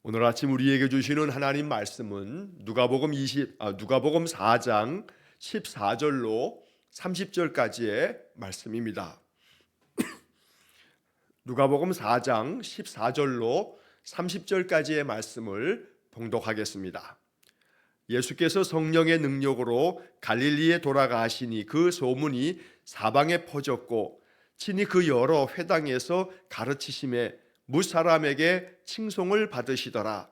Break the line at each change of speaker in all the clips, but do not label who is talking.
오늘 아침 우리에게 주시는 하나님 말씀은 누가복음 4장 14절로 30절까지의 말씀입니다. 누가복음 4장 14절로 30절까지의 말씀을 봉독하겠습니다. 예수께서 성령의 능력으로 갈릴리에 돌아가시니 그 소문이 사방에 퍼졌고 친히 그 여러 회당에서 가르치심에 무사람에게 칭송을 받으시더라.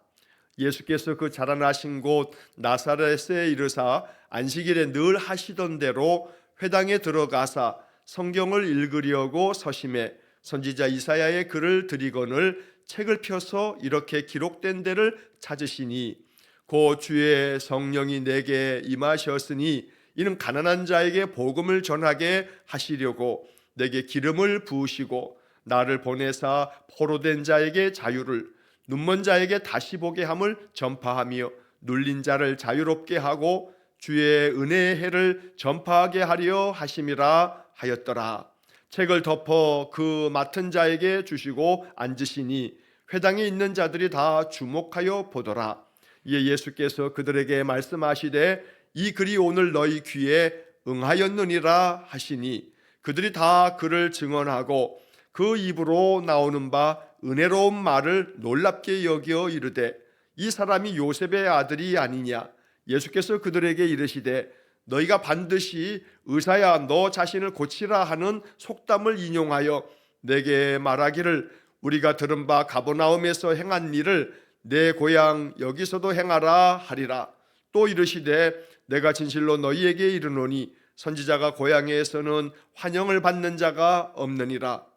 예수께서 그 자라나신 곳 나사렛에 이르사 안식일에 늘 하시던 대로 회당에 들어가사 성경을 읽으려고 서심해 선지자 이사야의 글을 들이거늘 책을 펴서 이렇게 기록된 데를 찾으시니 곧 주의 성령이 내게 임하셨으니 이는 가난한 자에게 복음을 전하게 하시려고 내게 기름을 부으시고 나를 보내사 포로된 자에게 자유를 눈먼 자에게 다시 보게 함을 전파하며 눌린 자를 자유롭게 하고 주의 은혜의 해를 전파하게 하려 하심이라 하였더라. 책을 덮어 그 맡은 자에게 주시고 앉으시니 회당에 있는 자들이 다 주목하여 보더라. 이에 예수께서 그들에게 말씀하시되 이 글이 오늘 너희 귀에 응하였느니라 하시니 그들이 다 그를 증언하고 그 입으로 나오는 바 은혜로운 말을 놀랍게 여겨 이르되 이 사람이 요셉의 아들이 아니냐. 예수께서 그들에게 이르시되 너희가 반드시 의사야 너 자신을 고치라 하는 속담을 인용하여 내게 말하기를 우리가 들은 바 가버나움에서 행한 일을 내 고향 여기서도 행하라 하리라. 또 이르시되 내가 진실로 너희에게 이르노니 선지자가 고향에서는 환영을 받는 자가 없느니라.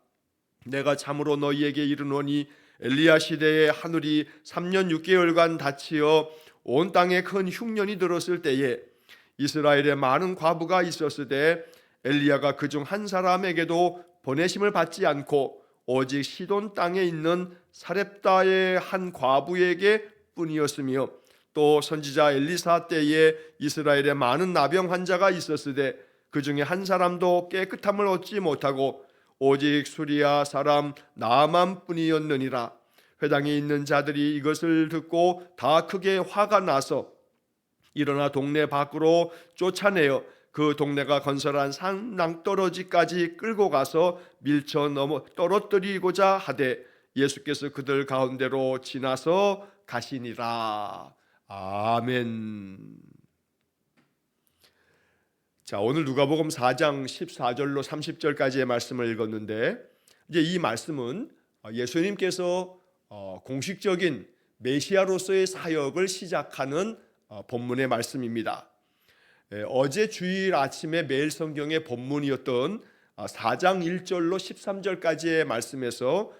내가 참으로 너희에게 이르노니 엘리야 시대에 하늘이 3년 6개월간 닫히어 온 땅에 큰 흉년이 들었을 때에 이스라엘에 많은 과부가 있었으되 엘리야가 그중 한 사람에게도 보내심을 받지 않고 오직 시돈 땅에 있는 사렙다의 한 과부에게 뿐이었으며 또 선지자 엘리사 때에 이스라엘에 많은 나병 환자가 있었으되 그 중에 한 사람도 깨끗함을 얻지 못하고 오직 수리아 사람 나아만 뿐이었느니라. 회당에 있는 자들이 이것을 듣고 다 크게 화가 나서 일어나 동네 밖으로 쫓아내어 그 동네가 건설한 산 낭떠러지까지 끌고 가서 밀쳐 넘어 떨어뜨리고자 하되 예수께서 그들 가운데로 지나서 가시니라. 아멘. 자, 오늘 누가복음 4장 14절로 30절까지의 말씀을 읽었는데 이제 이 말씀은 예수님께서 공식적인 메시아로서의 사역을 시작하는 본문의 말씀입니다. 어제 주일 아침에 매일 성경의 본문이었던 4장 1절로 13절까지의 말씀에서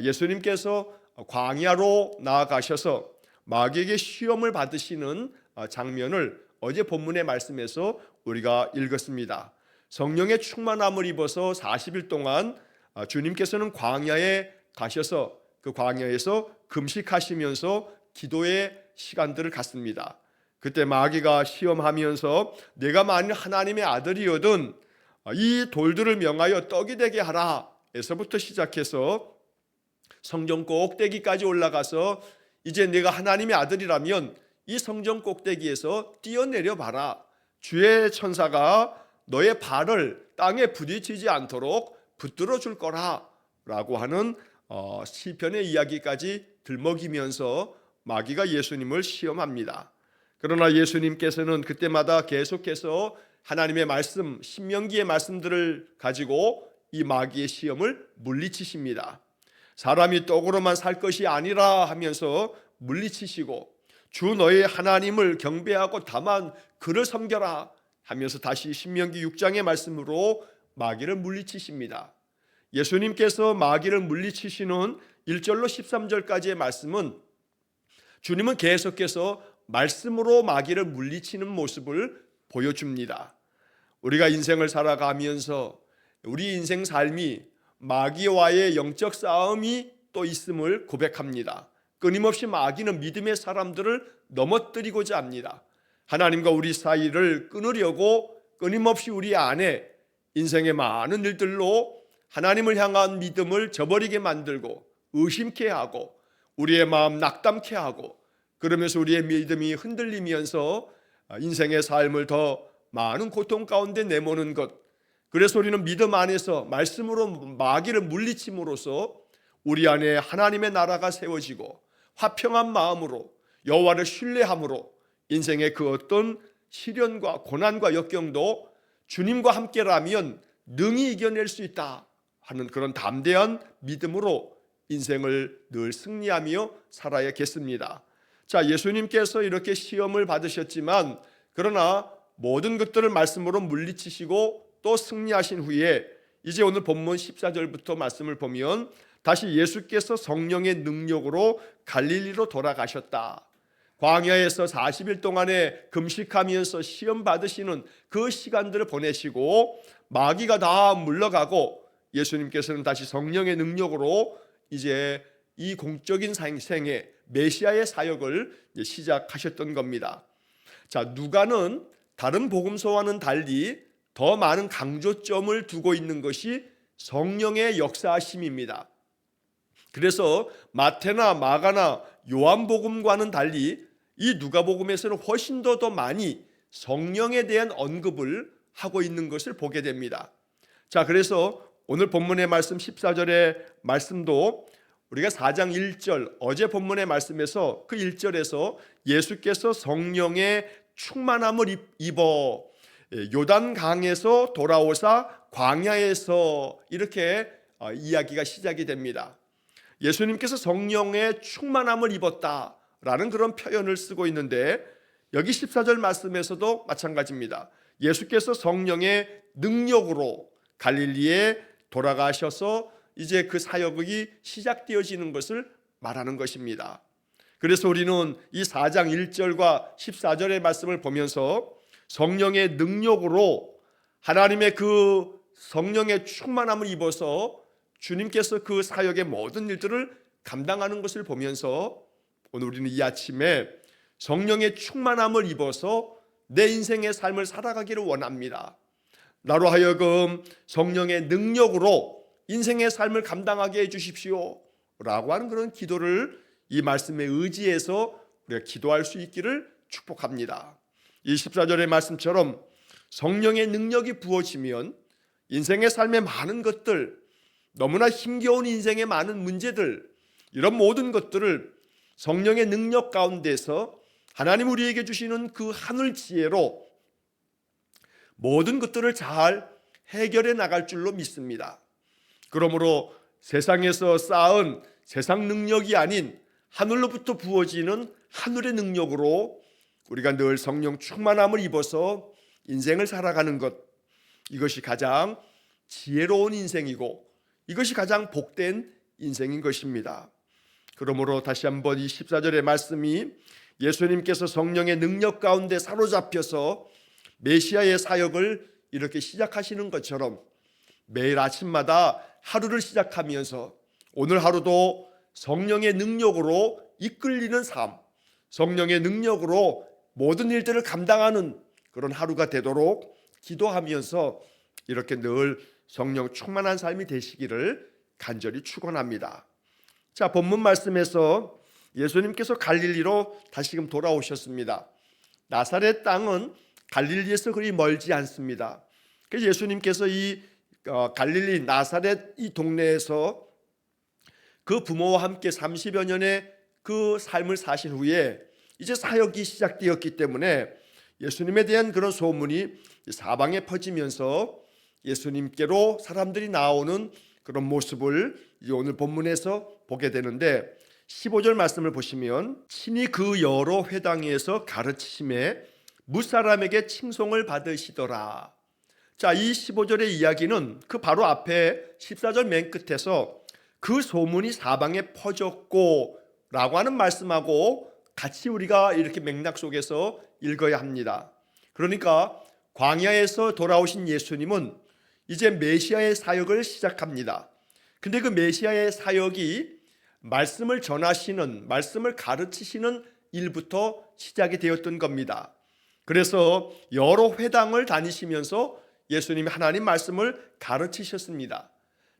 예수님께서 광야로 나아가셔서 마귀에게 시험을 받으시는 장면을 어제 본문의 말씀에서 우리가 읽었습니다. 성령의 충만함을 입어서 40일 동안 주님께서는 광야에 가셔서 그 광야에서 금식하시면서 기도의 시간들을 갖습니다. 그때 마귀가 시험하면서 내가 만일 하나님의 아들이거든 이 돌들을 명하여 떡이 되게 하라 에서부터 시작해서 성전 꼭대기까지 올라가서 이제 내가 하나님의 아들이라면 이 성전 꼭대기에서 뛰어내려 봐라. 주의 천사가 너의 발을 땅에 부딪히지 않도록 붙들어 줄 거라 라고 하는 시편의 이야기까지 들먹이면서 마귀가 예수님을 시험합니다. 그러나 예수님께서는 그때마다 계속해서 하나님의 말씀, 신명기의 말씀들을 가지고 이 마귀의 시험을 물리치십니다. 사람이 떡으로만 살 것이 아니라 하면서 물리치시고 주 너의 하나님을 경배하고 다만 그를 섬겨라 하면서 다시 신명기 6장의 말씀으로 마귀를 물리치십니다. 예수님께서 마귀를 물리치시는 1절로 13절까지의 말씀은 주님은 계속해서 말씀으로 마귀를 물리치는 모습을 보여줍니다. 우리가 인생을 살아가면서 우리 인생 삶이 마귀와의 영적 싸움이 또 있음을 고백합니다. 끊임없이 마귀는 믿음의 사람들을 넘어뜨리고자 합니다. 하나님과 우리 사이를 끊으려고 끊임없이 우리 안에 인생의 많은 일들로 하나님을 향한 믿음을 저버리게 만들고 의심케 하고 우리의 마음 낙담케 하고, 그러면서 우리의 믿음이 흔들리면서 인생의 삶을 더 많은 고통 가운데 내모는 것. 그래서 우리는 믿음 안에서 말씀으로 마귀를 물리침으로써 우리 안에 하나님의 나라가 세워지고 화평한 마음으로 여호와를 신뢰함으로 인생의 그 어떤 시련과 고난과 역경도 주님과 함께라면 능히 이겨낼 수 있다 하는 그런 담대한 믿음으로 인생을 늘 승리하며 살아야겠습니다. 자, 예수님께서 이렇게 시험을 받으셨지만 그러나 모든 것들을 말씀으로 물리치시고 또 승리하신 후에 이제 오늘 본문 14절부터 말씀을 보면 다시 예수께서 성령의 능력으로 갈릴리로 돌아가셨다. 광야에서 40일 동안에 금식하면서 시험 받으시는 그 시간들을 보내시고 마귀가 다 물러가고 예수님께서는 다시 성령의 능력으로 이제 이 공적인 생애 메시아의 사역을 시작하셨던 겁니다. 자, 누가는 다른 복음서와는 달리 더 많은 강조점을 두고 있는 것이 성령의 역사하심입니다. 그래서 마태나 마가나 요한복음과는 달리 이 누가복음에서는 훨씬 더 많이 성령에 대한 언급을 하고 있는 것을 보게 됩니다. 자, 그래서 오늘 본문의 말씀 14절의 말씀도 우리가 4장 1절 어제 본문의 말씀에서 그 1절에서 예수께서 성령의 충만함을 입어 요단강에서 돌아오사 광야에서 이렇게 이야기가 시작이 됩니다. 예수님께서 성령의 충만함을 입었다라는 그런 표현을 쓰고 있는데 여기 14절 말씀에서도 마찬가지입니다. 예수께서 성령의 능력으로 갈릴리에 돌아가셔서 이제 그 사역이 시작되어지는 것을 말하는 것입니다. 그래서 우리는 이 4장 1절과 14절의 말씀을 보면서 성령의 능력으로 하나님의 그 성령의 충만함을 입어서 주님께서 그 사역의 모든 일들을 감당하는 것을 보면서 오늘 우리는 이 아침에 성령의 충만함을 입어서 내 인생의 삶을 살아가기를 원합니다. 나로 하여금 성령의 능력으로 인생의 삶을 감당하게 해주십시오 라고 하는 그런 기도를 이 말씀에 의지해서 우리가 기도할 수 있기를 축복합니다. 이 14절의 말씀처럼 성령의 능력이 부어지면 인생의 삶의 많은 것들, 너무나 힘겨운 인생의 많은 문제들, 이런 모든 것들을 성령의 능력 가운데서 하나님 우리에게 주시는 그 하늘 지혜로 모든 것들을 잘 해결해 나갈 줄로 믿습니다. 그러므로 세상에서 쌓은 세상 능력이 아닌 하늘로부터 부어지는 하늘의 능력으로 우리가 늘 성령 충만함을 입어서 인생을 살아가는 것, 이것이 가장 지혜로운 인생이고 이것이 가장 복된 인생인 것입니다. 그러므로 다시 한번 이 14절의 말씀이 예수님께서 성령의 능력 가운데 사로잡혀서 메시아의 사역을 이렇게 시작하시는 것처럼 매일 아침마다 하루를 시작하면서 오늘 하루도 성령의 능력으로 이끌리는 삶, 성령의 능력으로 모든 일들을 감당하는 그런 하루가 되도록 기도하면서 이렇게 늘 성령 충만한 삶이 되시기를 간절히 축원합니다. 자, 본문 말씀에서 예수님께서 갈릴리로 다시금 돌아오셨습니다. 나사렛 땅은 갈릴리에서 그리 멀지 않습니다. 그래서 예수님께서 이 갈릴리 나사렛 이 동네에서 그 부모와 함께 30여 년의 그 삶을 사신 후에 이제 사역이 시작되었기 때문에 예수님에 대한 그런 소문이 사방에 퍼지면서 예수님께로 사람들이 나오는 그런 모습을 오늘 본문에서 보게 되는데 15절 말씀을 보시면 친히 그 여러 회당에서 가르치심에 무사람에게 칭송을 받으시더라. 자, 이 15절의 이야기는 그 바로 앞에 14절 맨 끝에서 그 소문이 사방에 퍼졌고 라고 하는 말씀하고 같이 우리가 이렇게 맥락 속에서 읽어야 합니다. 그러니까 광야에서 돌아오신 예수님은 이제 메시아의 사역을 시작합니다. 근데 그 메시아의 사역이 말씀을 전하시는, 말씀을 가르치시는 일부터 시작이 되었던 겁니다. 그래서 여러 회당을 다니시면서 예수님이 하나님 말씀을 가르치셨습니다.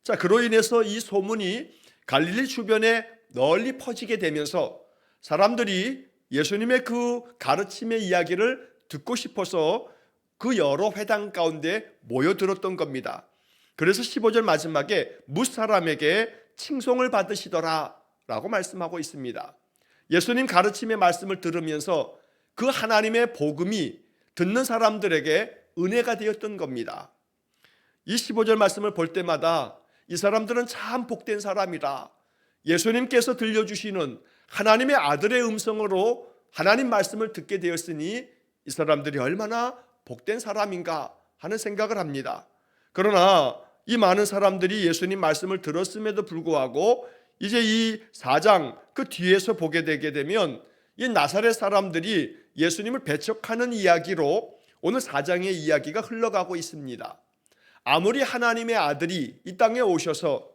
자, 그로 인해서 이 소문이 갈릴리 주변에 널리 퍼지게 되면서 사람들이 예수님의 그 가르침의 이야기를 듣고 싶어서 그 여러 회당 가운데 모여들었던 겁니다. 그래서 15절 마지막에 무사람에게 칭송을 받으시더라 라고 말씀하고 있습니다. 예수님 가르침의 말씀을 들으면서 그 하나님의 복음이 듣는 사람들에게 은혜가 되었던 겁니다. 이 15절 말씀을 볼 때마다 이 사람들은 참 복된 사람이라, 예수님께서 들려주시는 하나님의 아들의 음성으로 하나님 말씀을 듣게 되었으니 이 사람들이 얼마나 복된 사람인가 하는 생각을 합니다. 그러나 이 많은 사람들이 예수님 말씀을 들었음에도 불구하고 이제 이 4장 그 뒤에서 보게 되게 되면 이 나사렛 사람들이 예수님을 배척하는 이야기로 오늘 4장의 이야기가 흘러가고 있습니다. 아무리 하나님의 아들이 이 땅에 오셔서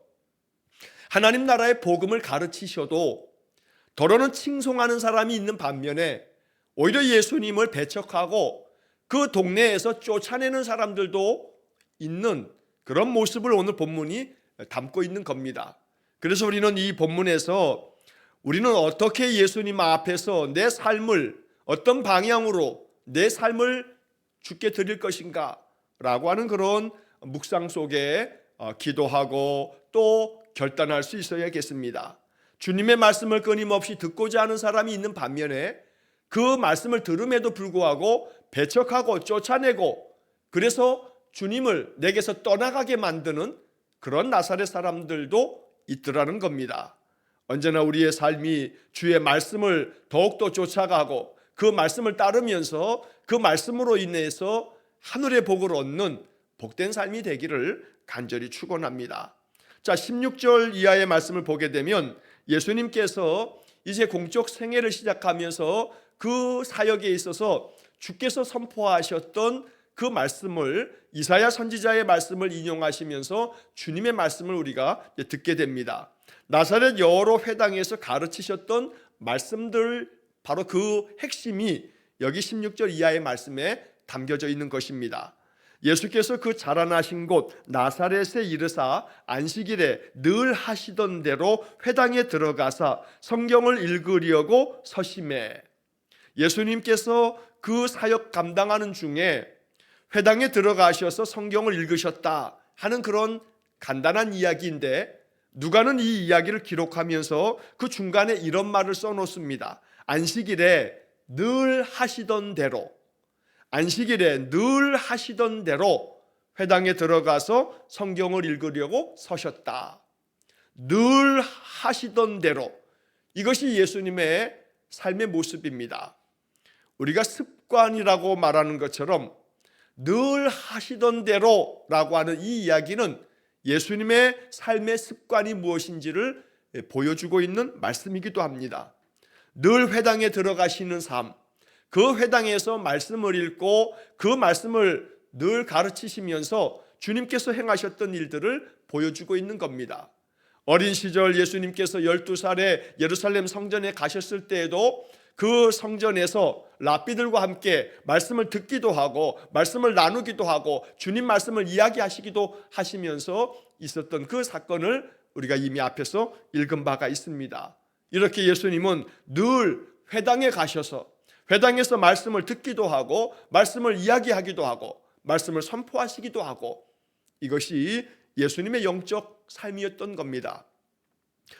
하나님 나라의 복음을 가르치셔도 더러는 칭송하는 사람이 있는 반면에 오히려 예수님을 배척하고 그 동네에서 쫓아내는 사람들도 있는 그런 모습을 오늘 본문이 담고 있는 겁니다. 그래서 우리는 이 본문에서 우리는 어떻게 예수님 앞에서 내 삶을 어떤 방향으로 내 삶을 주께 드릴 것인가 라고 하는 그런 묵상 속에 기도하고 또 결단할 수 있어야겠습니다. 주님의 말씀을 끊임없이 듣고자 하는 사람이 있는 반면에 그 말씀을 들음에도 불구하고 배척하고 쫓아내고 그래서 주님을 내게서 떠나가게 만드는 그런 나사렛 사람들도 있더라는 겁니다. 언제나 우리의 삶이 주의 말씀을 더욱더 쫓아가고 그 말씀을 따르면서 그 말씀으로 인해서 하늘의 복을 얻는 복된 삶이 되기를 간절히 축원합니다. 자, 16절 이하의 말씀을 보게 되면 예수님께서 이제 공적 생애를 시작하면서 그 사역에 있어서 주께서 선포하셨던 그 말씀을 이사야 선지자의 말씀을 인용하시면서 주님의 말씀을 우리가 듣게 됩니다. 나사렛 여러 회당에서 가르치셨던 말씀들 바로 그 핵심이 여기 16절 이하의 말씀에 담겨져 있는 것입니다. 예수께서 그 자라나신 곳 나사렛에 이르사 안식일에 늘 하시던 대로 회당에 들어가사 성경을 읽으려고 서심해. 예수님께서 그 사역 감당하는 중에 회당에 들어가셔서 성경을 읽으셨다 하는 그런 간단한 이야기인데 누가는 이 이야기를 기록하면서 그 중간에 이런 말을 써놓습니다. 안식일에 늘 하시던 대로, 안식일에 늘 하시던 대로 회당에 들어가서 성경을 읽으려고 서셨다. 늘 하시던 대로, 이것이 예수님의 삶의 모습입니다. 우리가 습관이라고 말하는 것처럼 늘 하시던 대로라고 하는 이 이야기는 예수님의 삶의 습관이 무엇인지를 보여주고 있는 말씀이기도 합니다. 늘 회당에 들어가시는 삶, 그 회당에서 말씀을 읽고 그 말씀을 늘 가르치시면서 주님께서 행하셨던 일들을 보여주고 있는 겁니다. 어린 시절 예수님께서 12살에 예루살렘 성전에 가셨을 때에도 그 성전에서 랍비들과 함께 말씀을 듣기도 하고 말씀을 나누기도 하고 주님 말씀을 이야기하시기도 하시면서 있었던 그 사건을 우리가 이미 앞에서 읽은 바가 있습니다. 이렇게 예수님은 늘 회당에 가셔서 회당에서 말씀을 듣기도 하고 말씀을 이야기하기도 하고 말씀을 선포하시기도 하고 이것이 예수님의 영적 삶이었던 겁니다.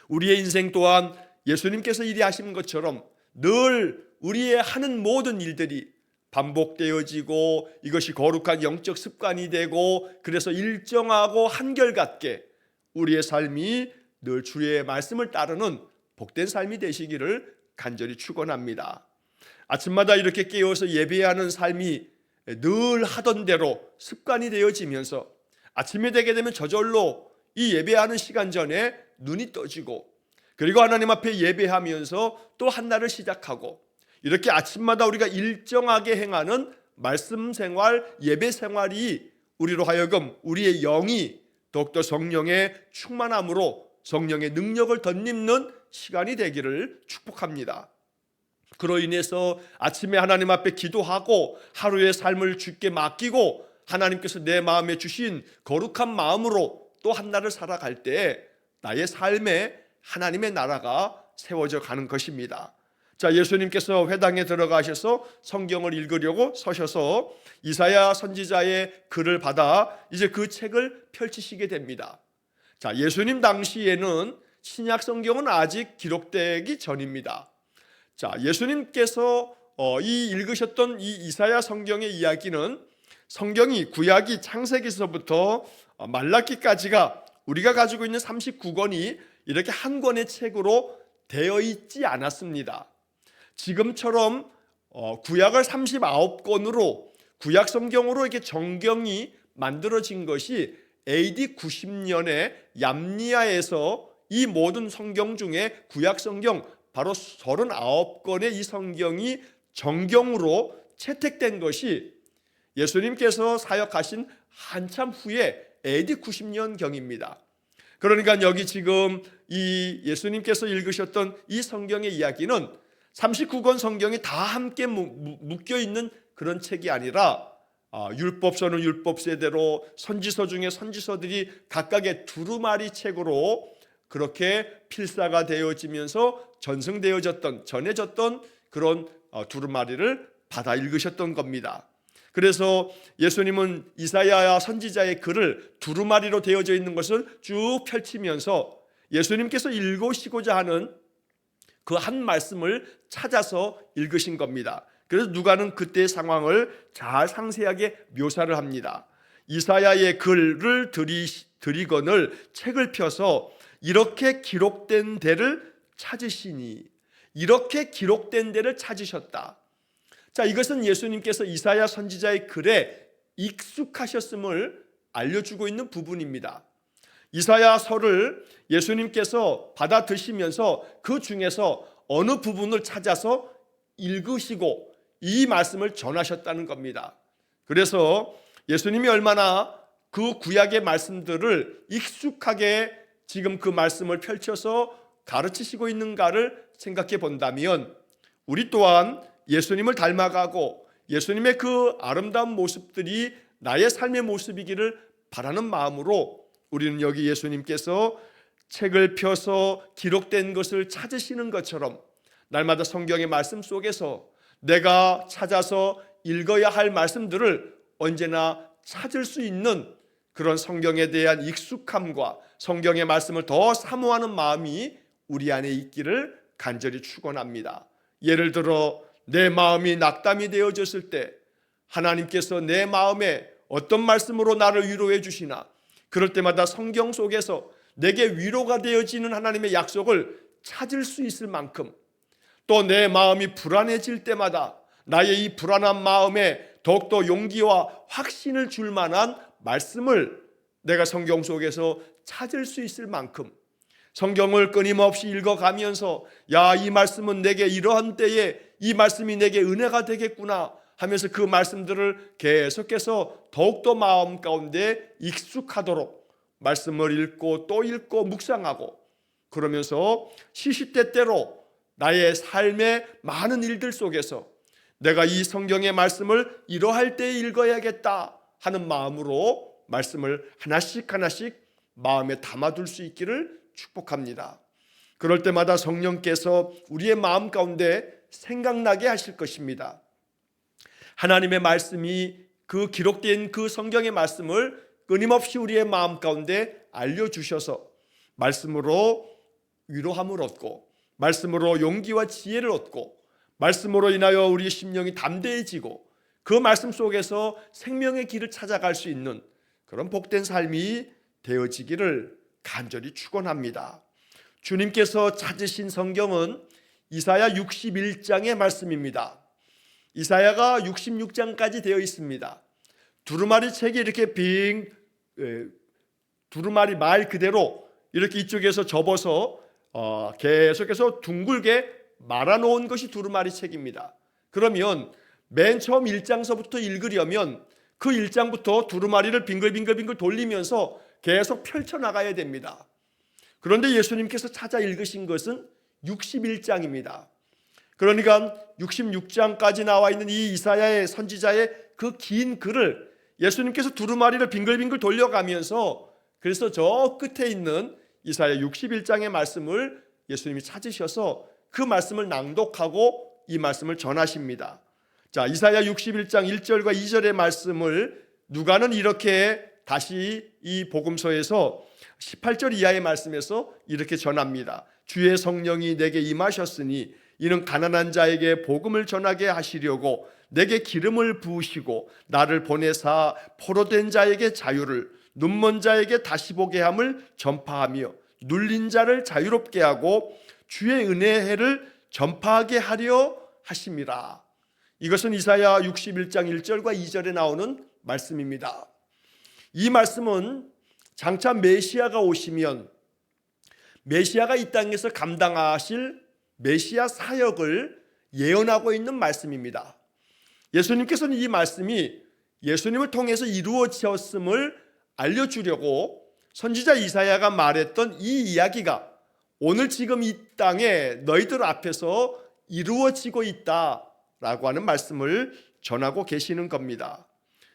우리의 인생 또한 예수님께서 일이 하신 것처럼 늘 우리의 하는 모든 일들이 반복되어지고 이것이 거룩한 영적 습관이 되고 그래서 일정하고 한결같게 우리의 삶이 늘 주의 말씀을 따르는 복된 삶이 되시기를 간절히 축원합니다. 아침마다 이렇게 깨어서 예배하는 삶이 늘 하던 대로 습관이 되어지면서 아침이 되게 되면 저절로 이 예배하는 시간 전에 눈이 떠지고 그리고 하나님 앞에 예배하면서 또 한 날을 시작하고 이렇게 아침마다 우리가 일정하게 행하는 말씀 생활, 예배 생활이 우리로 하여금 우리의 영이 더욱더 성령의 충만함으로 성령의 능력을 덧입는 시간이 되기를 축복합니다. 그로 인해서 아침에 하나님 앞에 기도하고 하루의 삶을 주께 맡기고 하나님께서 내 마음에 주신 거룩한 마음으로 또 한 날을 살아갈 때 나의 삶에 하나님의 나라가 세워져 가는 것입니다. 자, 예수님께서 회당에 들어가셔서 성경을 읽으려고 서셔서 이사야 선지자의 글을 받아 이제 그 책을 펼치시게 됩니다. 자, 예수님 당시에는 신약 성경은 아직 기록되기 전입니다. 자, 예수님께서 읽으셨던 이 이사야 성경의 이야기는 성경이 구약이 창세기서부터 말라기까지가 우리가 가지고 있는 39권이 이렇게 한 권의 책으로 되어 있지 않았습니다. 지금처럼 구약을 39권으로 구약 성경으로 이렇게 정경이 만들어진 것이 AD 90년에 얌니아에서 이 모든 성경 중에 구약 성경 바로 39권의 이 성경이 정경으로 채택된 것이 예수님께서 사역하신 한참 후에 AD 90년경입니다. 그러니까 여기 지금 이 예수님께서 읽으셨던 이 성경의 이야기는 39권 성경이 다 함께 묶여 있는 그런 책이 아니라 율법서는 율법서대로 선지서 중에 선지서들이 각각의 두루마리 책으로 그렇게 필사가 되어지면서 전해졌던 그런 두루마리를 받아 읽으셨던 겁니다. 그래서 예수님은 이사야 선지자의 글을 두루마리로 되어져 있는 것을 쭉 펼치면서 예수님께서 읽으시고자 하는 그 한 말씀을 찾아서 읽으신 겁니다. 그래서 누가는 그때의 상황을 잘 상세하게 묘사를 합니다. 이사야의 글을 들이거늘 책을 펴서 이렇게 기록된 데를 찾으시니, 이렇게 기록된 데를 찾으셨다. 자, 이것은 예수님께서 이사야 선지자의 글에 익숙하셨음을 알려주고 있는 부분입니다. 이사야서를 예수님께서 받아 드시면서 그 중에서 어느 부분을 찾아서 읽으시고 이 말씀을 전하셨다는 겁니다. 그래서 예수님이 얼마나 그 구약의 말씀들을 익숙하게 지금 그 말씀을 펼쳐서 가르치시고 있는가를 생각해 본다면 우리 또한 예수님을 닮아가고 예수님의 그 아름다운 모습들이 나의 삶의 모습이기를 바라는 마음으로 우리는 여기 예수님께서 책을 펴서 기록된 것을 찾으시는 것처럼 날마다 성경의 말씀 속에서 내가 찾아서 읽어야 할 말씀들을 언제나 찾을 수 있는 그런 성경에 대한 익숙함과 성경의 말씀을 더 사모하는 마음이 우리 안에 있기를 간절히 축원합니다. 예를 들어 내 마음이 낙담이 되어졌을 때 하나님께서 내 마음에 어떤 말씀으로 나를 위로해 주시나, 그럴 때마다 성경 속에서 내게 위로가 되어지는 하나님의 약속을 찾을 수 있을 만큼, 또 내 마음이 불안해질 때마다 나의 이 불안한 마음에 더욱더 용기와 확신을 줄 만한 말씀을 내가 성경 속에서 찾을 수 있을 만큼 성경을 끊임없이 읽어가면서 야, 이 말씀은 내게 이러한 때에 이 말씀이 내게 은혜가 되겠구나 하면서 그 말씀들을 계속해서 더욱더 마음 가운데 익숙하도록 말씀을 읽고 또 읽고 묵상하고, 그러면서 시시때때로 나의 삶의 많은 일들 속에서 내가 이 성경의 말씀을 이러할 때 읽어야겠다 하는 마음으로 말씀을 하나씩 마음에 담아둘 수 있기를 축복합니다. 그럴 때마다 성령께서 우리의 마음 가운데 생각나게 하실 것입니다. 하나님의 말씀이 그 기록된 그 성경의 말씀을 끊임없이 우리의 마음 가운데 알려주셔서 말씀으로 위로함을 얻고, 말씀으로 용기와 지혜를 얻고, 말씀으로 인하여 우리의 심령이 담대해지고 그 말씀 속에서 생명의 길을 찾아갈 수 있는 그런 복된 삶이 되어지기를 간절히 축원합니다. 주님께서 찾으신 성경은 이사야 61장의 말씀입니다. 이사야가 66장까지 되어 있습니다. 두루마리 책이 이렇게 두루마리 말 그대로 이렇게 이쪽에서 접어서 계속해서 둥글게 말아놓은 것이 두루마리 책입니다. 그러면 맨 처음 1장서부터 읽으려면 그 1장부터 두루마리를 빙글빙글 돌리면서 계속 펼쳐나가야 됩니다. 그런데 예수님께서 찾아 읽으신 것은 61장입니다. 그러니까 66장까지 나와 있는 이 이사야의 선지자의 그 긴 글을 예수님께서 두루마리를 빙글빙글 돌려가면서 그래서 저 끝에 있는 이사야 61장의 말씀을 예수님이 찾으셔서 그 말씀을 낭독하고 이 말씀을 전하십니다. 자, 이사야 61장 1절과 2절의 말씀을 누가는 이렇게 다시 이 복음서에서 18절 이하의 말씀에서 이렇게 전합니다. 주의 성령이 내게 임하셨으니 이는 가난한 자에게 복음을 전하게 하시려고 내게 기름을 부으시고 나를 보내사 포로된 자에게 자유를, 눈먼 자에게 다시 보게 함을 전파하며 눌린 자를 자유롭게 하고 주의 은혜의 해를 전파하게 하려 하심이라. 이것은 이사야 61장 1절과 2절에 나오는 말씀입니다. 이 말씀은 장차 메시아가 오시면 메시아가 이 땅에서 감당하실 메시아 사역을 예언하고 있는 말씀입니다. 예수님께서는 이 말씀이 예수님을 통해서 이루어졌음을 알려주려고 선지자 이사야가 말했던 이 이야기가 오늘 지금 이 땅에 너희들 앞에서 이루어지고 있다라고 하는 말씀을 전하고 계시는 겁니다.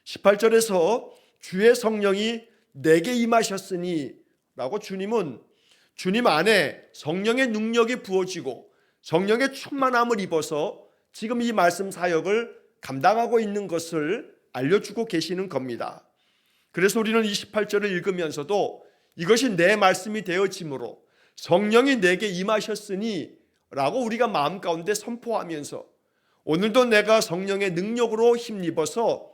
18절에서 주의 성령이 내게 임하셨으니 라고 주님은 주님 안에 성령의 능력이 부어지고 성령의 충만함을 입어서 지금 이 말씀 사역을 감당하고 있는 것을 알려주고 계시는 겁니다. 그래서 우리는 이 18절을 읽으면서도 이것이 내 말씀이 되어지므로 성령이 내게 임하셨으니 라고 우리가 마음 가운데 선포하면서 오늘도 내가 성령의 능력으로 힘입어서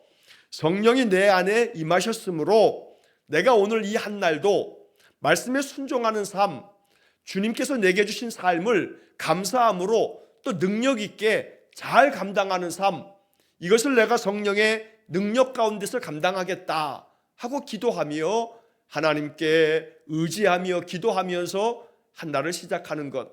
성령이 내 안에 임하셨으므로 내가 오늘 이 한날도 말씀에 순종하는 삶, 주님께서 내게 주신 삶을 감사함으로 또 능력 있게 잘 감당하는 삶, 이것을 내가 성령의 능력 가운데서 감당하겠다 하고 기도하며 하나님께 의지하며 기도하면서 한날을 시작하는 것,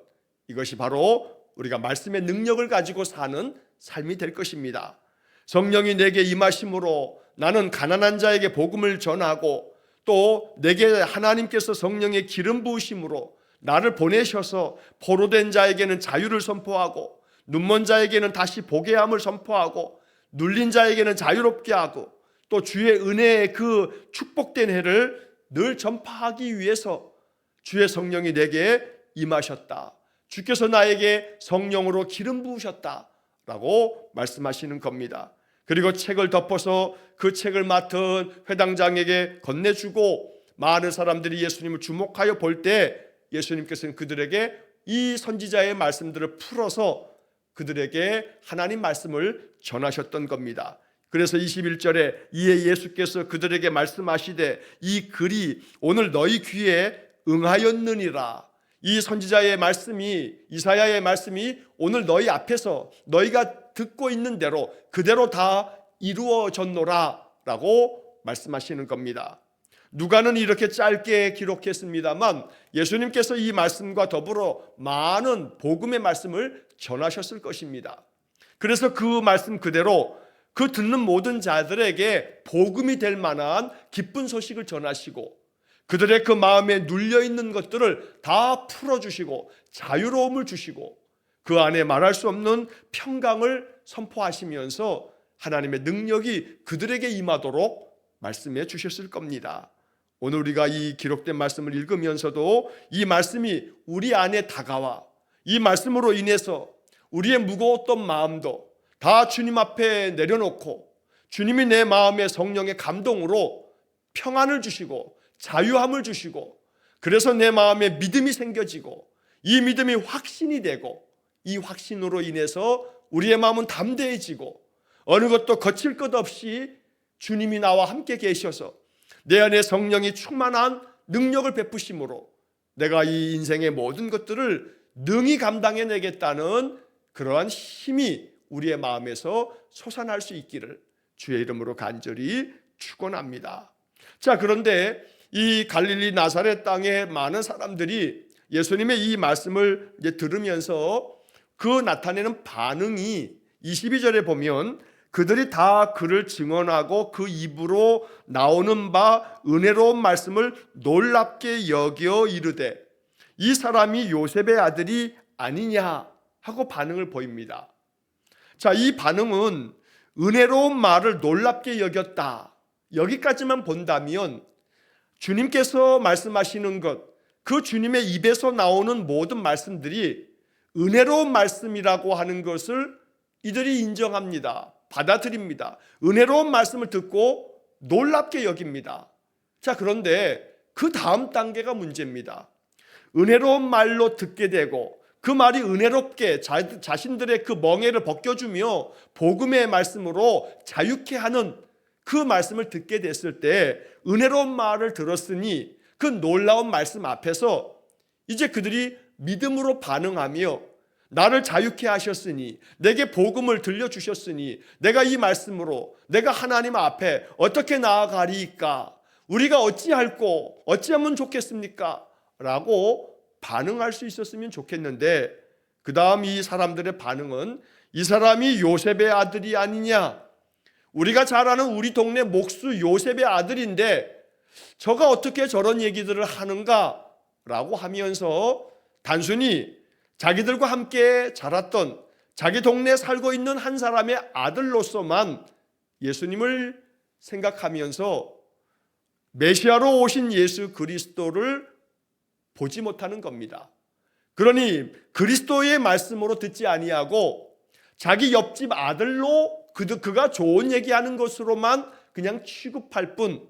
이것이 바로 우리가 말씀의 능력을 가지고 사는 삶이 될 것입니다. 성령이 내게 임하심으로 나는 가난한 자에게 복음을 전하고 또 내게 하나님께서 성령의 기름 부으심으로 나를 보내셔서 포로된 자에게는 자유를 선포하고 눈먼 자에게는 다시 보게 함을 선포하고 눌린 자에게는 자유롭게 하고 또 주의 은혜의 그 축복된 해를 늘 전파하기 위해서 주의 성령이 내게 임하셨다. 주께서 나에게 성령으로 기름 부으셨다라고 말씀하시는 겁니다. 그리고 책을 덮어서 그 책을 맡은 회당장에게 건네주고 많은 사람들이 예수님을 주목하여 볼 때 예수님께서는 그들에게 이 선지자의 말씀들을 풀어서 그들에게 하나님 말씀을 전하셨던 겁니다. 그래서 21절에 이에 예수께서 그들에게 말씀하시되 이 글이 오늘 너희 귀에 응하였느니라. 이 선지자의 말씀이 이사야의 말씀이 오늘 너희 앞에서 너희가 듣고 있는 대로 그대로 다 이루어졌노라 라고 말씀하시는 겁니다. 누가는 이렇게 짧게 기록했습니다만 예수님께서 이 말씀과 더불어 많은 복음의 말씀을 전하셨을 것입니다. 그래서 그 말씀 그대로 그 듣는 모든 자들에게 복음이 될 만한 기쁜 소식을 전하시고 그들의 그 마음에 눌려있는 것들을 다 풀어주시고 자유로움을 주시고 그 안에 말할 수 없는 평강을 선포하시면서 하나님의 능력이 그들에게 임하도록 말씀해 주셨을 겁니다. 오늘 우리가 이 기록된 말씀을 읽으면서도 이 말씀이 우리 안에 다가와 이 말씀으로 인해서 우리의 무거웠던 마음도 다 주님 앞에 내려놓고 주님이 내 마음에 성령의 감동으로 평안을 주시고 자유함을 주시고 그래서 내 마음에 믿음이 생겨지고 이 믿음이 확신이 되고 이 확신으로 인해서 우리의 마음은 담대해지고 어느 것도 거칠 것 없이 주님이 나와 함께 계셔서 내 안에 성령이 충만한 능력을 베푸심으로 내가 이 인생의 모든 것들을 능히 감당해내겠다는 그러한 힘이 우리의 마음에서 솟아날 수 있기를 주의 이름으로 간절히 축원합니다. 자, 그런데 이 갈릴리 나사렛 땅에 많은 사람들이 예수님의 이 말씀을 이제 들으면서 그 나타내는 반응이 22절에 보면 그들이 다 그를 증언하고 그 입으로 나오는 바 은혜로운 말씀을 놀랍게 여겨 이르되 이 사람이 요셉의 아들이 아니냐 하고 반응을 보입니다. 자, 이 반응은 은혜로운 말을 놀랍게 여겼다. 여기까지만 본다면 주님께서 말씀하시는 것, 그 주님의 입에서 나오는 모든 말씀들이 은혜로운 말씀이라고 하는 것을 이들이 인정합니다. 받아들입니다. 은혜로운 말씀을 듣고 놀랍게 여깁니다. 자, 그런데 그 다음 단계가 문제입니다. 은혜로운 말로 듣게 되고 그 말이 은혜롭게 자신들의 그 멍에를 벗겨주며 복음의 말씀으로 자유케 하는 그 말씀을 듣게 됐을 때 은혜로운 말을 들었으니 그 놀라운 말씀 앞에서 이제 그들이 믿음으로 반응하며 나를 자유케 하셨으니 내게 복음을 들려주셨으니 내가 이 말씀으로 내가 하나님 앞에 어떻게 나아가리이까? 우리가 어찌할꼬 어찌하면 좋겠습니까? 라고 반응할 수 있었으면 좋겠는데 그 다음 이 사람들의 반응은 이 사람이 요셉의 아들이 아니냐? 우리가 잘 아는 우리 동네 목수 요셉의 아들인데 저가 어떻게 저런 얘기들을 하는가? 라고 하면서 단순히 자기들과 함께 자랐던 자기 동네에 살고 있는 한 사람의 아들로서만 예수님을 생각하면서 메시아로 오신 예수 그리스도를 보지 못하는 겁니다. 그러니 그리스도의 말씀으로 듣지 아니하고 자기 옆집 아들로 그가 좋은 얘기하는 것으로만 그냥 취급할 뿐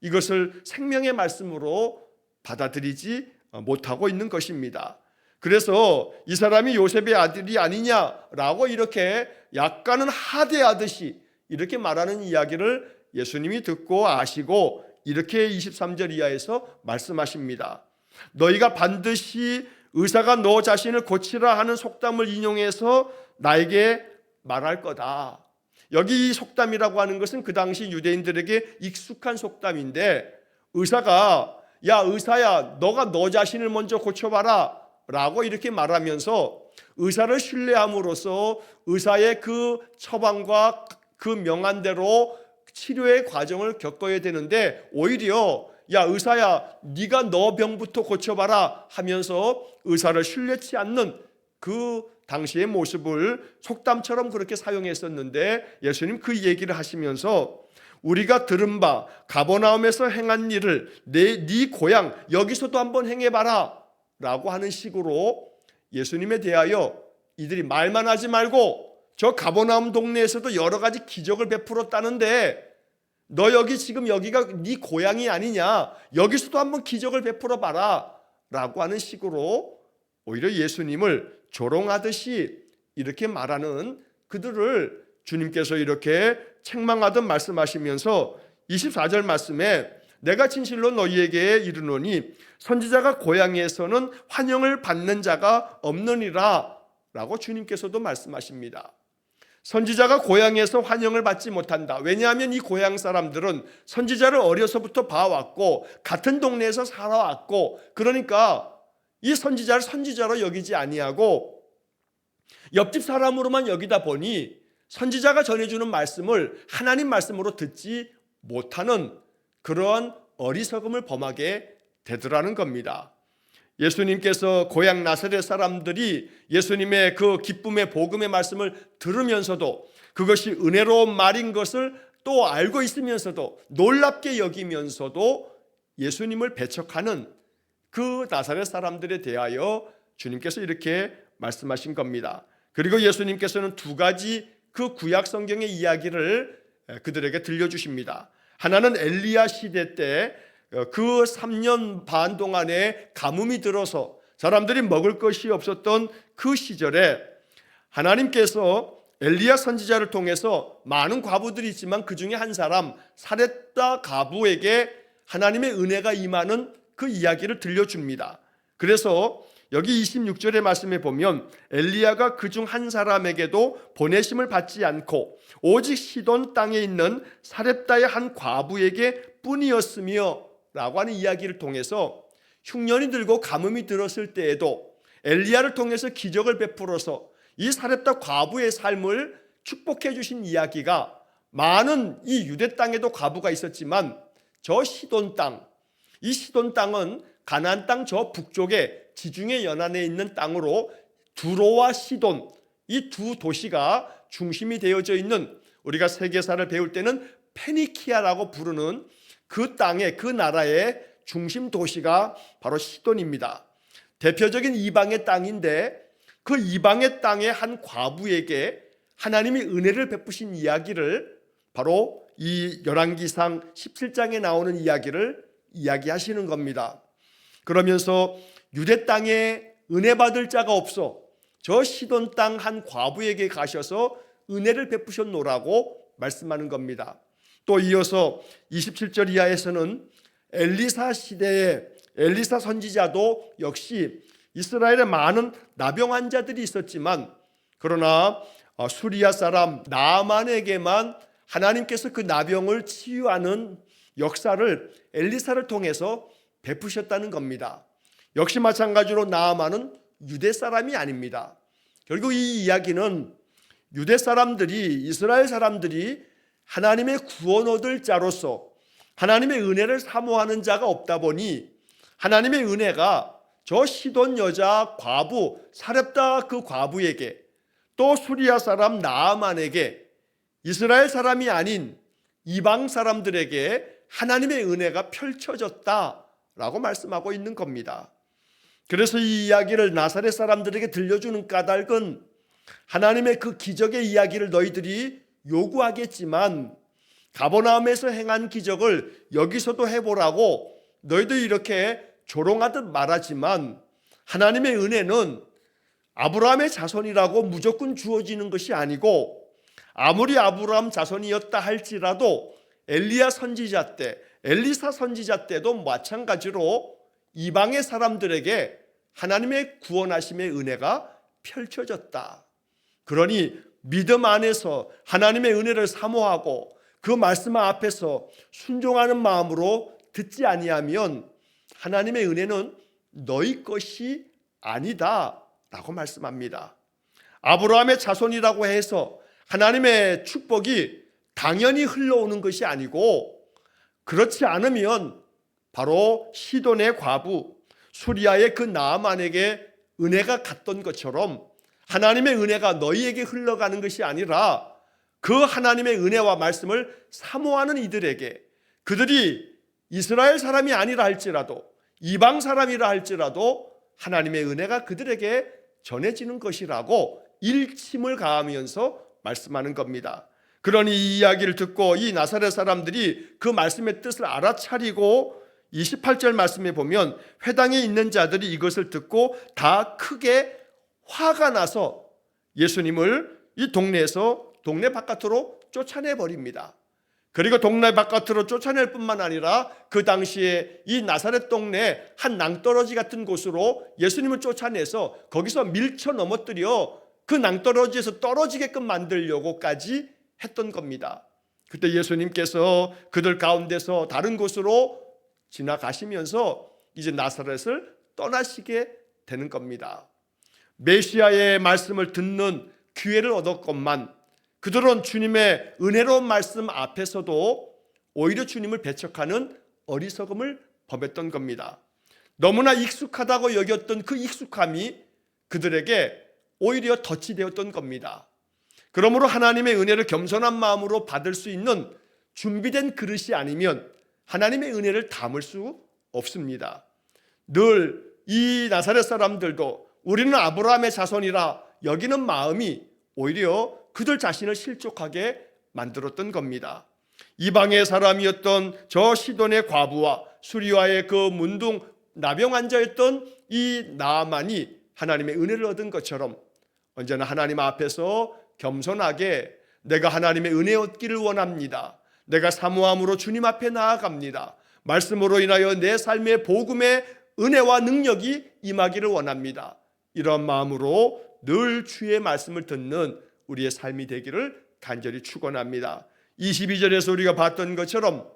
이것을 생명의 말씀으로 받아들이지 못하고 있는 것입니다. 그래서 이 사람이 요셉의 아들이 아니냐라고 이렇게 약간은 하대하듯이 이렇게 말하는 이야기를 예수님이 듣고 아시고 이렇게 23절 이하에서 말씀하십니다. 너희가 반드시 의사가 너 자신을 고치라 하는 속담을 인용해서 나에게 말할 거다. 여기 이 속담이라고 하는 것은 그 당시 유대인들에게 익숙한 속담인데 의사가 야 의사야 너가 너 자신을 먼저 고쳐봐라 라고 이렇게 말하면서 의사를 신뢰함으로써 의사의 그 처방과 그 명한대로 치료의 과정을 겪어야 되는데 오히려 야 의사야 네가 너 병부터 고쳐봐라 하면서 의사를 신뢰치 않는 그 당시의 모습을 속담처럼 그렇게 사용했었는데 예수님 그 얘기를 하시면서 우리가 들은 바 가버나움에서 행한 일을 네 고향 여기서도 한번 행해봐라 라고 하는 식으로 예수님에 대하여 이들이 말만 하지 말고 저 가버나움 동네에서도 여러 가지 기적을 베풀었다는데 너 여기 지금 여기가 네 고향이 아니냐 여기서도 한번 기적을 베풀어 봐라 라고 하는 식으로 오히려 예수님을 조롱하듯이 이렇게 말하는 그들을 주님께서 이렇게 책망하듯 말씀하시면서 24절 말씀에 내가 진실로 너희에게 이르노니 선지자가 고향에서는 환영을 받는 자가 없느니라 라고 주님께서도 말씀하십니다. 선지자가 고향에서 환영을 받지 못한다. 왜냐하면 이 고향 사람들은 선지자를 어려서부터 봐왔고 같은 동네에서 살아왔고 그러니까 이 선지자를 선지자로 여기지 아니하고 옆집 사람으로만 여기다 보니 선지자가 전해주는 말씀을 하나님 말씀으로 듣지 못하는 그러한 어리석음을 범하게 되더라는 겁니다. 예수님께서 고향 나사렛 사람들이 예수님의 그 기쁨의 복음의 말씀을 들으면서도 그것이 은혜로운 말인 것을 또 알고 있으면서도 놀랍게 여기면서도 예수님을 배척하는 그 나사렛 사람들에 대하여 주님께서 이렇게 말씀하신 겁니다. 그리고 예수님께서는 두 가지 그 구약 성경의 이야기를 그들에게 들려주십니다. 하나는 엘리야 시대 때 그 3년 반 동안에 가뭄이 들어서 사람들이 먹을 것이 없었던 그 시절에 하나님께서 엘리야 선지자를 통해서 많은 과부들이 있지만 그 중에 한 사람 사렙다 과부에게 하나님의 은혜가 임하는 그 이야기를 들려줍니다. 그래서 여기 26절의 말씀에 보면 엘리야가 그중 한 사람에게도 보내심을 받지 않고 오직 시돈 땅에 있는 사렙다의 한 과부에게 뿐이었으며 라고 하는 이야기를 통해서 흉년이 들고 가뭄이 들었을 때에도 엘리야를 통해서 기적을 베풀어서 이 사렙다 과부의 삶을 축복해 주신 이야기가 많은 이 유대 땅에도 과부가 있었지만 저 시돈 땅, 이 시돈 땅은 가나안 땅 저 북쪽에 지중해 연안에 있는 땅으로 두로와 시돈 이 두 도시가 중심이 되어져 있는 우리가 세계사를 배울 때는 페니키아라고 부르는 그 땅에 그 나라의 중심 도시가 바로 시돈입니다. 대표적인 이방의 땅인데 그 이방의 땅의 한 과부에게 하나님이 은혜를 베푸신 이야기를 바로 이 열왕기상 17장에 나오는 이야기를 이야기하시는 겁니다. 그러면서 유대 땅에 은혜 받을 자가 없어 저 시돈 땅 한 과부에게 가셔서 은혜를 베푸셨노라고 말씀하는 겁니다. 또 이어서 27절 이하에서는 엘리사 시대에 엘리사 선지자도 역시 이스라엘에 많은 나병 환자들이 있었지만 그러나 수리아 사람 나아만에게만 하나님께서 그 나병을 치유하는 역사를 엘리사를 통해서 베푸셨다는 겁니다. 역시 마찬가지로 나아만은 유대 사람이 아닙니다. 결국 이 이야기는 유대 사람들이 이스라엘 사람들이 하나님의 구원 얻을 자로서 하나님의 은혜를 사모하는 자가 없다 보니 하나님의 은혜가 저 시돈 여자 과부 사렙다 그 과부에게 또 수리아 사람 나아만에게 이스라엘 사람이 아닌 이방 사람들에게 하나님의 은혜가 펼쳐졌다라고 말씀하고 있는 겁니다. 그래서 이 이야기를 나사렛 사람들에게 들려주는 까닭은 하나님의 그 기적의 이야기를 너희들이 요구하겠지만 가버나움에서 행한 기적을 여기서도 해보라고 너희들 이렇게 조롱하듯 말하지만 하나님의 은혜는 아브라함의 자손이라고 무조건 주어지는 것이 아니고 아무리 아브라함 자손이었다 할지라도 엘리야 선지자 때 엘리사 선지자 때도 마찬가지로 이방의 사람들에게 하나님의 구원하심의 은혜가 펼쳐졌다. 그러니 믿음 안에서 하나님의 은혜를 사모하고 그 말씀 앞에서 순종하는 마음으로 듣지 아니하면 하나님의 은혜는 너희 것이 아니다 라고 말씀합니다. 아브라함의 자손이라고 해서 하나님의 축복이 당연히 흘러오는 것이 아니고 그렇지 않으면 바로 시돈의 과부 수리아의 그 나아만에게 은혜가 갔던 것처럼 하나님의 은혜가 너희에게 흘러가는 것이 아니라 그 하나님의 은혜와 말씀을 사모하는 이들에게 그들이 이스라엘 사람이 아니라 할지라도 이방 사람이라 할지라도 하나님의 은혜가 그들에게 전해지는 것이라고 일침을 가하면서 말씀하는 겁니다. 그러니 이 이야기를 듣고 이 나사렛 사람들이 그 말씀의 뜻을 알아차리고 28절 말씀에 보면 회당에 있는 자들이 이것을 듣고 다 크게 화가 나서 예수님을 이 동네에서 동네 바깥으로 쫓아내 버립니다. 그리고 동네 바깥으로 쫓아낼 뿐만 아니라 그 당시에 이 나사렛 동네 한 낭떠러지 같은 곳으로 예수님을 쫓아내서 거기서 밀쳐 넘어뜨려 그 낭떠러지에서 떨어지게끔 만들려고까지 했던 겁니다. 그때 예수님께서 그들 가운데서 다른 곳으로 지나가시면서 이제 나사렛을 떠나시게 되는 겁니다. 메시아의 말씀을 듣는 기회를 얻었건만 그들은 주님의 은혜로운 말씀 앞에서도 오히려 주님을 배척하는 어리석음을 범했던 겁니다. 너무나 익숙하다고 여겼던 그 익숙함이 그들에게 오히려 덫이 되었던 겁니다. 그러므로 하나님의 은혜를 겸손한 마음으로 받을 수 있는 준비된 그릇이 아니면 하나님의 은혜를 담을 수 없습니다. 늘 이 나사렛 사람들도 우리는 아브라함의 자손이라 여기는 마음이 오히려 그들 자신을 실족하게 만들었던 겁니다. 이방의 사람이었던 저 시돈의 과부와 수리아의 그 문둥 나병 환자였던 이 나아만이 하나님의 은혜를 얻은 것처럼 언제나 하나님 앞에서 겸손하게 내가 하나님의 은혜 얻기를 원합니다. 내가 사모함으로 주님 앞에 나아갑니다. 말씀으로 인하여 내 삶의 복음의 은혜와 능력이 임하기를 원합니다. 이런 마음으로 늘 주의 말씀을 듣는 우리의 삶이 되기를 간절히 축원합니다. 22절에서 우리가 봤던 것처럼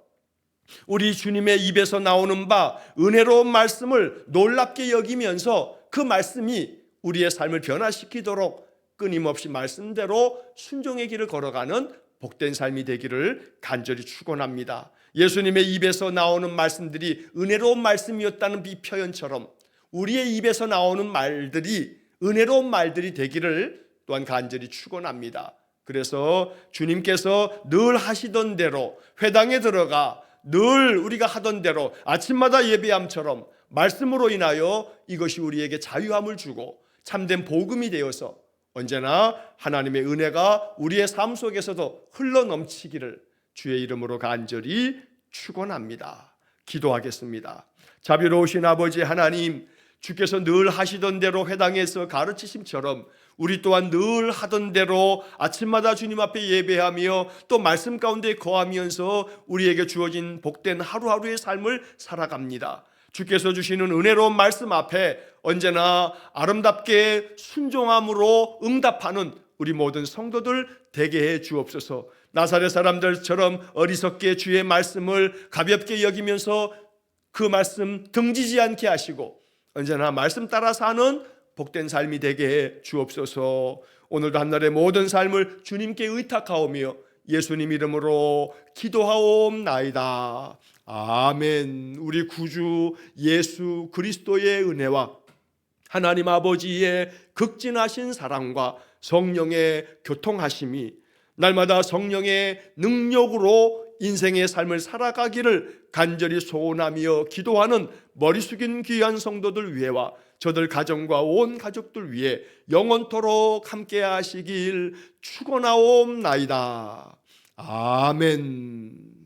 우리 주님의 입에서 나오는 바 은혜로운 말씀을 놀랍게 여기면서 그 말씀이 우리의 삶을 변화시키도록 끊임없이 말씀대로 순종의 길을 걸어가는 복된 삶이 되기를 간절히 축원합니다. 예수님의 입에서 나오는 말씀들이 은혜로운 말씀이었다는 이 표현처럼 우리의 입에서 나오는 말들이 은혜로운 말들이 되기를 또한 간절히 축원합니다. 그래서 주님께서 늘 하시던 대로 회당에 들어가 늘 우리가 하던 대로 아침마다 예배함처럼 말씀으로 인하여 이것이 우리에게 자유함을 주고 참된 복음이 되어서 언제나 하나님의 은혜가 우리의 삶 속에서도 흘러넘치기를 주의 이름으로 간절히 축원합니다. 기도하겠습니다. 자비로우신 아버지 하나님, 주께서 늘 하시던 대로 회당에서 가르치심처럼 우리 또한 늘 하던 대로 아침마다 주님 앞에 예배하며 또 말씀 가운데 거하면서 우리에게 주어진 복된 하루하루의 삶을 살아갑니다. 주께서 주시는 은혜로운 말씀 앞에 언제나 아름답게 순종함으로 응답하는 우리 모든 성도들 되게 해 주옵소서. 나사렛 사람들처럼 어리석게 주의 말씀을 가볍게 여기면서 그 말씀 등지지 않게 하시고 언제나 말씀 따라 사는 복된 삶이 되게 해 주옵소서. 오늘도 한날의 모든 삶을 주님께 의탁하오며 예수님 이름으로 기도하옵나이다. 아멘. 우리 구주 예수 그리스도의 은혜와 하나님 아버지의 극진하신 사랑과 성령의 교통하심이 날마다 성령의 능력으로 인생의 삶을 살아가기를 간절히 소원하며 기도하는 머리 숙인 귀한 성도들 위해와 저들 가정과 온 가족들 위해 영원토록 함께 하시길 축원하옵나이다. 아멘.